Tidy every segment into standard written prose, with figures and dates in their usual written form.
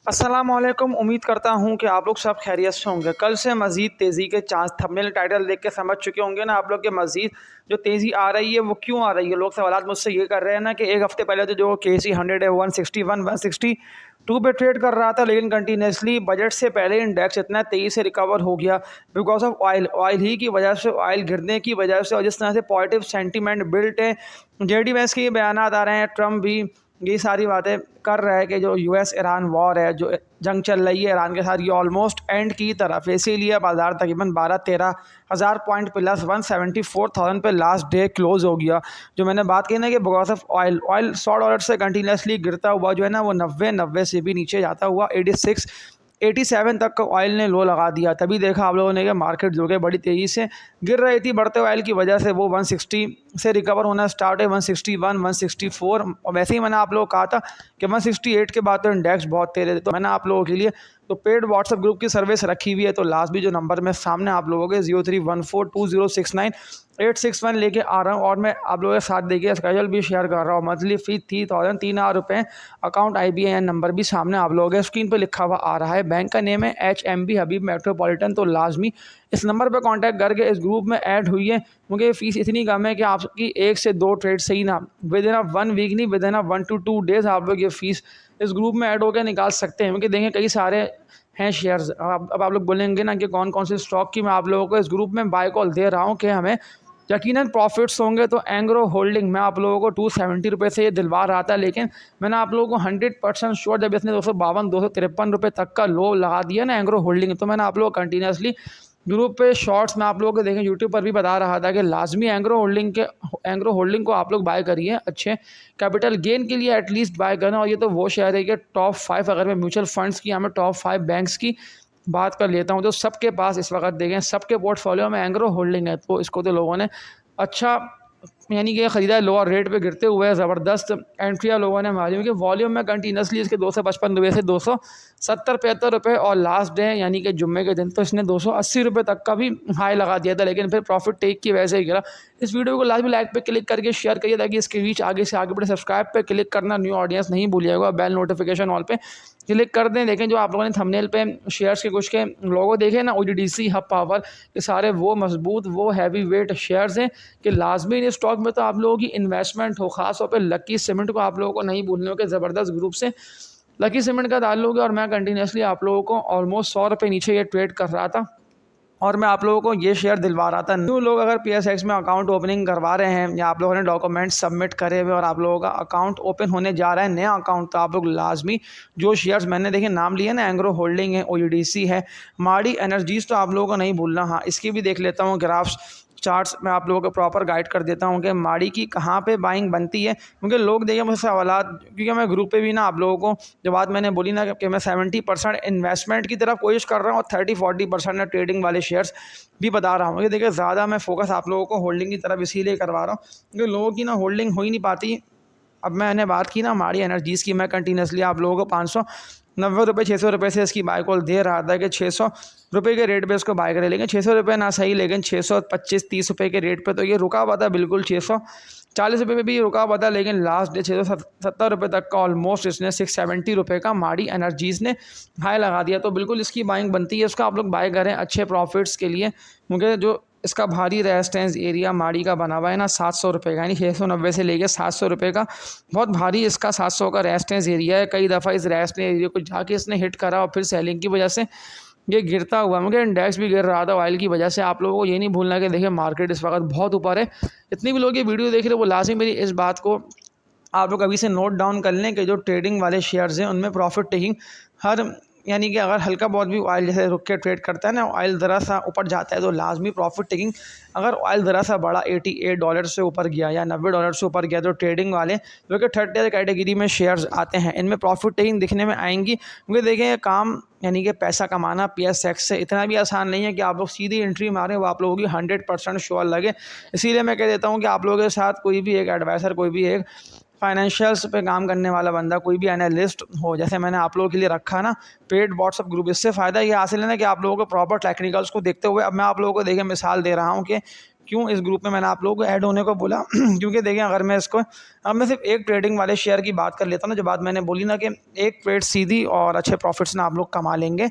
अस्सलामुअलैकुम। उम्मीद करता हूँ कि आप लोग सब खैरियत से होंगे। कल से मज़ीद तेज़ी के चांस, थंबनेल टाइटल देख के समझ चुके होंगे ना आप लोग कि मज़ीद जो तेज़ी आ रही है वो क्यों आ रही है। लोग सवालात मुझसे ये कर रहे हैं ना कि एक हफ़्ते पहले तो जो KC 100 है 161 162 पे ट्रेड कर रहा था, लेकिन कंटिन्यूसली बजट से पहले इंडेक्स इतना तेज़ी से रिकवर हो गया बिकॉज ऑफ ऑयल ही की वजह से, ऑयल गिरने की वजह से। और जिस तरह से पॉजिटिव सेंटीमेंट बिल्ट है, JD Vance के ये बयान आ रहे हैं, ट्रम्प भी ये सारी बातें कर रहा है कि जो US ईरान वॉर है, जो जंग चल रही है ईरान के साथ, ये ऑलमोस्ट एंड की तरफ है। इसीलिए बाजार तकरीबन 12-13 हज़ार पॉइंट प्लस 174,000 पे लास्ट डे क्लोज हो गया। जो मैंने बात की ना कि बिकॉज ऑफ ऑयल $100 से कंटिन्यूसली गिरता हुआ जो है ना वो 90 से भी नीचे जाता हुआ 87 तक का ऑयल ने लो लगा दिया। तभी देखा आप लोगों ने कि मार्केट जो कि बड़ी तेज़ी से गिर रही थी बढ़ते ऑयल की वजह से, वो 160 से रिकवर होना स्टार्ट है, 161 164। और वैसे ही मैंने आप लोगों को कहा था कि 168 के बाद तो इंडेक्स बहुत तेज है। तो मैंने आप लोगों के लिए तो पेड व्हाट्सएप ग्रुप की सर्विस रखी हुई है। तो लास्ट भी जो नंबर में सामने आप लोगों के 03142069 861 लेके आ रहा हूँ, और मैं आप लोगों के साथ देखिए स्केड्यूल भी शेयर कर रहा हूँ। Monthly fee 3,000 account IBAN number भी सामने आप लोगों के स्क्रीन पर लिखा हुआ आ रहा है। बैंक का नेम है HMB हबीब मेट्रोपॉलिटन। तो लाजमी इस नंबर पर कांटेक्ट करके इस ग्रुप में ऐड हुई है, क्योंकि फ़ीस इतनी कम है कि आपकी 1 से 2 ट्रेड से ही ना, विद इन 1 वीक नहीं, विद इन 1 to 2 डेज़ आप लोग ये फ़ीस इस ग्रुप में ऐड होकर निकाल सकते हैं। क्योंकि देखें कई सारे हैं शेयर्स। अब आप लोग बोलेंगे ना कि कौन कौन से स्टॉक की मैं आप लोगों को इस ग्रुप में बाय कॉल दे रहा हूँ कि हमें यकीनन प्रॉफिट्स होंगे। तो एंग्रो होल्डिंग मैं आप लोगों को 270 रुपये से ये दिलवा रहा था, लेकिन मैंने आप लोगों को 100% श्योर जब इसने 252-253 रुपये तक का लो लगा दिया ना एंग्रो होल्डिंग, तो मैंने आप लोगों को कंटिन्यूसली ग्रुप पे शॉर्ट्स में आप लोगों को देखें यूट्यूब पर भी बता रहा था कि लाजमी एंग्रो होल्डिंग को आप लोग बाय करिए, अच्छे कैपिटल गेन के लिए एटलीस्ट बाय करना। और ये तो वो शेयर है कि टॉप 5, अगर मैं म्यूचुअल फंड्स की या मैं टॉप 5 बैंक्स की बात कर लेता हूँ तो सबके पास इस वक्त देखें, सबके पोर्टफोलियो में एंग्रो होल्डिंग है। तो इसको तो लोगों ने अच्छा यानी कि ख़रीदा है लोअर रेट पे गिरते हुए, ज़बरदस्त एंट्रियाँ लोगों ने मारी, क्योंकि वॉल्यूम में कंटिन्यूसली इसके 255 रुपये से 270-75 रुपये, और लास्ट डे यानी कि जुम्मे के दिन तो इसने 280 रुपये तक का भी हाई लगा दिया था, लेकिन फिर प्रॉफिट टेक की वजह से ही गिरा। इस वीडियो को लाजमी लाइक पे क्लिक करके शेयर करिए ताकि इसकी रीच आगे से आगे बढ़े। सब्सक्राइब पे क्लिक करना न्यू ऑडियंस नहीं भूलिएगा, बेल नोटिफिकेशन ऑल पे क्लिक कर दें। देखें जो आप लोगों ने थंबनेल पे शेयर्स के कुछ के लोगो देखे ना, OGDC, हब पावर, ये सारे वो मजबूत, वो हैवी वेट शेयर्स हैं कि लाजमी इन स्टॉक में तो आप लोगों की इन्वेस्टमेंट हो। ख़ास तौर पे लकी सीमेंट को आप लोगों को नहीं भूलने हो कि ज़बरदस्त ग्रुप से लकी सीमेंट का ताल्लुक है, और मैं कंटिन्यूसली आप लोगों को ऑलमोस्ट 100 रुपये नीचे ये ट्रेड कर रहा था, और मैं आप लोगों को ये शेयर दिलवा रहा था। न्यू लोग अगर PSX में अकाउंट ओपनिंग करवा रहे हैं या आप लोगों ने डॉक्यूमेंट सबमिट करे हुए और आप लोगों का अकाउंट ओपन होने जा रहा है नया अकाउंट, तो आप लोग लाजमी जो शेयर्स मैंने देखे नाम लिए ना, एंग्रो होल्डिंग है, OGDC है, माड़ी एनर्जीज, तो आप लोगों को नहीं भूलना। हाँ, इसकी भी देख लेता हूँ ग्राफ्स चार्ट्स में आप लोगों को प्रॉपर गाइड कर देता हूँ कि माड़ी की कहाँ पे बाइंग बनती है। क्योंकि लोग देखिए मुझसे सवालात, क्योंकि मैं ग्रुप पे भी ना आप लोगों को जो बात मैंने बोली ना कि मैं 70% इन्वेस्टमेंट की तरफ कोशिश कर रहा हूँ और 30-40% ना ट्रेडिंग वाले शेयर्स भी बता रहा हूँ। कि देखिए ज़्यादा मैं फोकस आप लोगों को होल्डिंग की तरफ इसीलिए करवा रहा हूँ क्योंकि लोगों की ना होल्डिंग हो ही नहीं पाती। अब मैंने बात की ना माड़ी एनर्जीज़ की, मैं कंटिन्यूसली आप लोगों को 590 रुपये 600 रुपये से इसकी बाय कॉल दे रहा था कि 600 रुपये के रेट पे इसको बाय करें, लेकिन 600 रुपये ना सही, लेकिन 625-30 रुपये के रेट पे तो ये रुका हुआ था, बिल्कुल 640 रुपये पे भी रुका हुआ था। लेकिन लास्ट डे 670 रुपये तक का ऑलमोस्ट इसने 670 रुपये का माड़ी एनर्जीज़ ने हाई लगा दिया। तो बिल्कुल इसकी बाइंग बनती है, इसका आप लोग बाय करें अच्छे प्रॉफिट्स के लिए, क्योंकि जो इसका भारी रेजिस्टेंस एरिया माड़ी का बना हुआ है ना 700 रुपये का, यानी 690 से लेके 700 रुपये का बहुत भारी इसका 700 का रेजिस्टेंस एरिया है। कई दफ़ा इस रेजिस्टेंस एरिया को जाके इसने हिट करा और फिर सेलिंग की वजह से ये गिरता हुआ, मुझे इंडेक्स भी गिर रहा था ऑयल की वजह से। आप लोगों को ये नहीं भूलना कि देखिए मार्केट इस वक्त बहुत ऊपर है। इतनी भी लोग ये वीडियो देख रहे हैं वो लाजमी मेरी इस बात को आप लोग अभी से नोट डाउन कर लें कि जो ट्रेडिंग वाले शेयर्स हैं उनमें प्रॉफिट टेकिंग हर, यानी कि अगर हल्का बहुत भी ऑयल जैसे रुक के ट्रेड करता है ना, ऑयल ज़रा सा ऊपर जाता है तो लाजमी प्रॉफिट टेकिंग। अगर ऑयल ज़रा सा बड़ा $88 से ऊपर गया या $90 से ऊपर गया तो ट्रेडिंग वाले जो कि थर्ड ईयर कैटेगरी में शेयर्स आते हैं इनमें प्रॉफिट टेकिंग दिखने में आएंगी। क्योंकि देखें ये काम यानी कि पैसा कमाना PSX से इतना भी आसान नहीं है कि आप लोग सीधी एंट्री मारें, वो आप लोगों की 100% श्योर लगे। इसीलिए मैं कह देता हूँ कि आप लोगों के साथ कोई भी एक एडवाइज़र, कोई भी एक फाइनेंशियल्स पे काम करने वाला बंदा, कोई भी एनालिस्ट हो, जैसे मैंने आप लोगों के लिए रखा ना पेड व्हाट्सअप ग्रुप। इससे फ़ायदा ये हासिल है ना कि आप लोगों को प्रॉपर टेक्निकल्स को देखते हुए, अब मैं आप लोगों को देखिए मिसाल दे रहा हूँ कि क्यों इस ग्रुप में मैंने आप लोगों को ऐड होने को बोला क्योंकि देखिए अगर मैं इसको, अब मैं सिर्फ एक ट्रेडिंग वाले शेयर की बात कर लेता हूँ ना, जो बात मैंने बोली ना कि एक ट्रेड सीधी और अच्छे प्रॉफिट्स ना आप लोग कमा लेंगे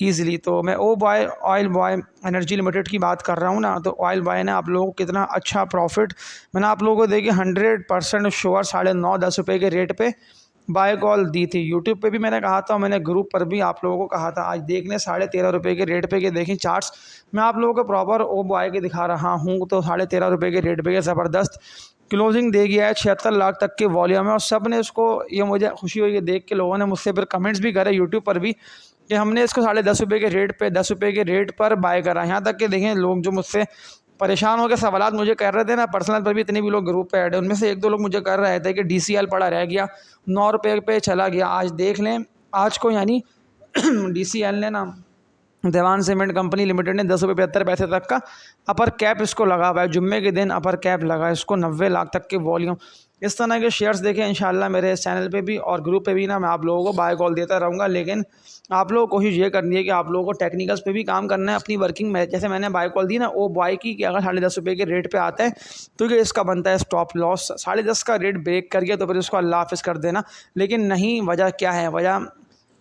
ईजिली। तो मैं oh boy oil boy energy limited की बात कर रहा हूँ ना, तो ऑयल बॉय ने आप लोगों को कितना अच्छा प्रॉफिट मैंने आप लोगों को देखिए 100% श्योर 9.5-10 रुपये के रेट पे बाय कॉल दी थी। यूट्यूब पे भी मैंने कहा था, मैंने ग्रुप पर भी आप लोगों को कहा था। आज देख लें 13.5 रुपये के रेट पे के देखें चार्ट्स, मैं आप लोगों को प्रॉपर ओ बॉय के दिखा रहा हूँ। तो 13.5 रुपये के रेट पे के ज़बरदस्त क्लोजिंग दे गया है, 76 लाख तक के वॉल्यूम है। और सब ने इसको, ये मुझे खुशी हुई है देख के, लोगों ने मुझसे फिर कमेंट्स भी करे यूट्यूब पर भी कि हमने इसको 10.5 रुपये के रेट पे 10 रुपये के रेट पर बाय करा। यहाँ तक कि देखें लोग जो मुझसे परेशान हो के सवालात मुझे कर रहे थे ना पर्सनल पर भी, इतने भी लोग ग्रुप पे ऐड है, उनमें से 1-2 लोग मुझे कर रहे थे कि DCL पड़ा रह गया, 9 रुपये पे चला गया। आज देख लें आज को यानी DCL ने ना, देवान सीमेंट कंपनी लिमिटेड ने 10.75 रुपये तक का अपर कैप इसको लगा हुआ है। जुम्मे के दिन अपर कैप लगा है इसको, 90 लाख तक के वॉल्यूम। इस तरह के शेयर्स देखें इंशाल्लाह मेरे इस चैनल पे भी और ग्रुप पे भी ना, मैं आप लोगों को बाय कॉल देता रहूँगा। लेकिन आप लोगों को कोशिश ये करनी है कि आप लोगों को टेक्निकल्स पे भी काम करना है अपनी वर्किंग में। जैसे मैंने बाय कॉल दी ना ओ बॉय की, कि अगर 10.5 रुपये के रेट पे आता है तो ये इसका बनता है स्टॉप लॉस, 10.5 का रेट ब्रेक कर गया तो फिर इसको अल्लाह हाफिज़ कर देना। लेकिन नहीं, वजह क्या है? वजह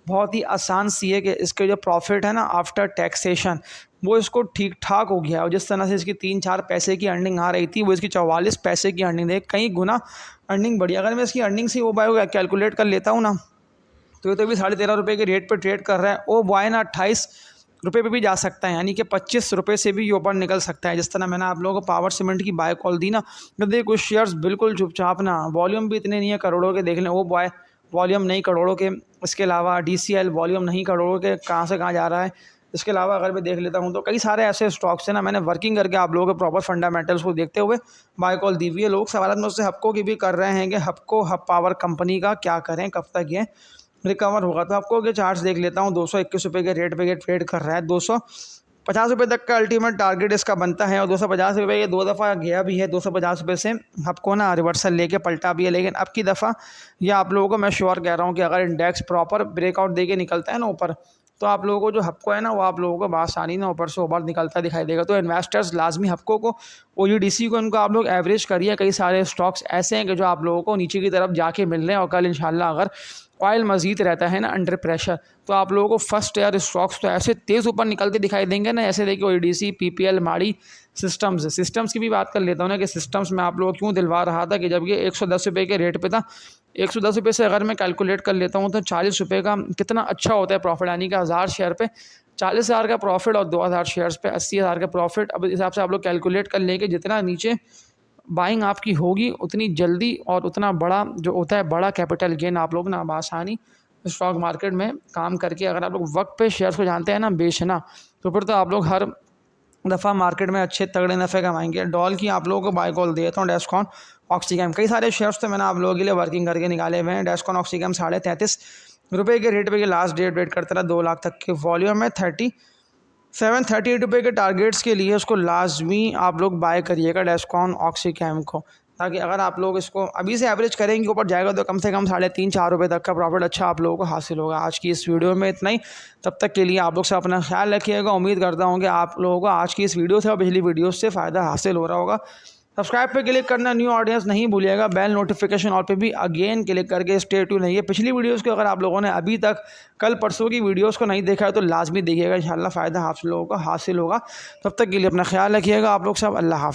बहुत ही आसान सी है कि इसके जो प्रॉफिट है ना आफ्टर टैक्सेशन, वो इसको ठीक ठाक हो गया। और जिस तरह से इसकी 3-4 पैसे की अर्निंग आ रही थी, वो इसकी 44 पैसे की अर्निंग है, कई गुना अर्निंग बढ़ी। अगर मैं इसकी अर्निंग से ओ बॉय कैलकुलेट कर लेता हूँ ना, तो ये तो भी 13.5 रुपये के रेट पर ट्रेड कर रहा है। ओ बॉय ना 28 रुपये पे भी जा सकता है, यानी कि 25 रुपये से भी ये ऊपर निकल सकता है। जिस तरह मैंने आप लोगों को पावर सीमेंट की बाय कॉल दी ना, तो देखिए कुछ शेयर्स बिल्कुल चुपचाप ना, वॉल्यूम भी इतने नहीं है करोड़ों के, देख लें ओ बॉय वॉल्यूम नहीं करोड़ों के। इसके अलावा DCL वॉल्यूम नहीं करोड़ों के, कहाँ से कहाँ जा रहा है। इसके अलावा अगर मैं देख लेता हूँ तो कई सारे ऐसे स्टॉक्स हैं ना, मैंने वर्किंग करके आप लोगों के प्रॉपर फंडामेंटल्स को देखते हुए बाय कॉल दी हुई है। लोग सवाल मुझसे हपको की भी कर रहे हैं कि हब पावर कंपनी का क्या करें, कब तक ये रिकवर होगा। तो आपको के चार्ट्स देख लेता हूँ, 221 रुपये के रेट पे ये ट्रेड कर रहा है। 250 रुपये तक का अल्टीमेट टारगेट इसका बनता है। और 250 रुपये ये 2 दफ़ा गया भी है, 250 रुपये से आपको ना रिवर्सल लेके पलटा भी है। लेकिन अब की दफ़ा ये आप लोगों को मैं श्योर कह रहा हूँ कि अगर इंडेक्स प्रॉपर ब्रेकआउट दे के निकलता है ना ऊपर, तो आप लोगों को जो हपको है ना, वो आप लोगों को बासानी ना ऊपर से ऊपर निकलता दिखाई देगा। तो इन्वेस्टर्स लाजमी हपको को, OGDC को, इनको आप लोग एवरेज करिए। कई सारे स्टॉक्स ऐसे हैं कि जो आप लोगों को नीचे की तरफ जाके मिल रहे हैं। और कल इंशाल्लाह अगर ऑयल मज़ीद रहता है ना अंडर प्रेशर, तो आप लोगों को फर्स्ट ईयर स्टॉक्स तो ऐसे तेज़ ऊपर निकलते दिखाई देंगे ना। ऐसे देखिए OGDC, PPL, माड़ी, सिस्टम्स की भी बात कर लेता हूँ ना, कि सिस्टम्स में आप लोगों को क्यों दिलवा रहा था कि जब ये 110 रुपये के रेट पे था, 110 रुपये से अगर मैं कैलकुलेट कर लेता हूँ तो 40 रुपये का कितना अच्छा होता है प्रॉफिट। यानी कि 1000 शेयर पे 40,000 का प्रॉफिट और 2000 शेयर्स पे 80,000 का प्रॉफिट। अब इस हिसाब से आप लोग कैलकुलेट कर लें कि जितना नीचे बाइंग आपकी होगी उतनी जल्दी और उतना बड़ा जो होता है बड़ा कैपिटल गेन आप लोग ना आसानी स्टॉक मार्केट में काम करके, अगर आप लोग वक्त पे शेयर्स को जानते हैं ना बेचना, तो फिर तो आप लोग हर दफ़ा मार्केट में अच्छे तगड़े नफ़े कमाएंगे। डॉल की आप लोगों को बाय कॉल देता हूँ, डेस्कॉन ऑक्सीकैम, कई सारे शेयर्स तो मैंने आप लोगों के लिए वर्किंग करके निकाले हुए हैं। डेस्कॉन ऑक्सीकैम 33.5 रुपये के रेट पे के लास्ट डेट वेट करता रहा, 2 लाख तक के वॉल्यूम में 38 रुपये के टारगेट्स के लिए उसको लाजमी आप लोग बाय करिएगा डेस्कॉन ऑक्सीकैम को, ताकि अगर आप लोग इसको अभी से एवरेज करेंगे ऊपर जाएगा तो कम से कम 3.5-4 रुपये तक का प्रॉफिट अच्छा आप लोगों को हासिल होगा। आज की इस वीडियो में इतना ही, तब तक के लिए आप लोग से अपना ख्याल रखिएगा। उम्मीद करता हूँ कि आप लोगों को आज की इस वीडियो से और पिछली वीडियो से फ़ायदा हासिल हो रहा होगा। सब्सक्राइब पे क्लिक करना, न्यू ऑडियंस नहीं भूलिएगा, बेल नोटिफिकेशन ऑल पे भी अगेन क्लिक करके स्टे ट्यून रहिए। पिछली वीडियोस को अगर आप लोगों ने अभी तक कल परसों की वीडियोस को नहीं देखा है तो लाजमी देखिएगा, इंशाल्लाह फ़ायदा आप लोगों को हासिल होगा। तब तक के लिए अपना ख्याल रखिएगा आप लोग सब। अल्लाह हाफ़िज़।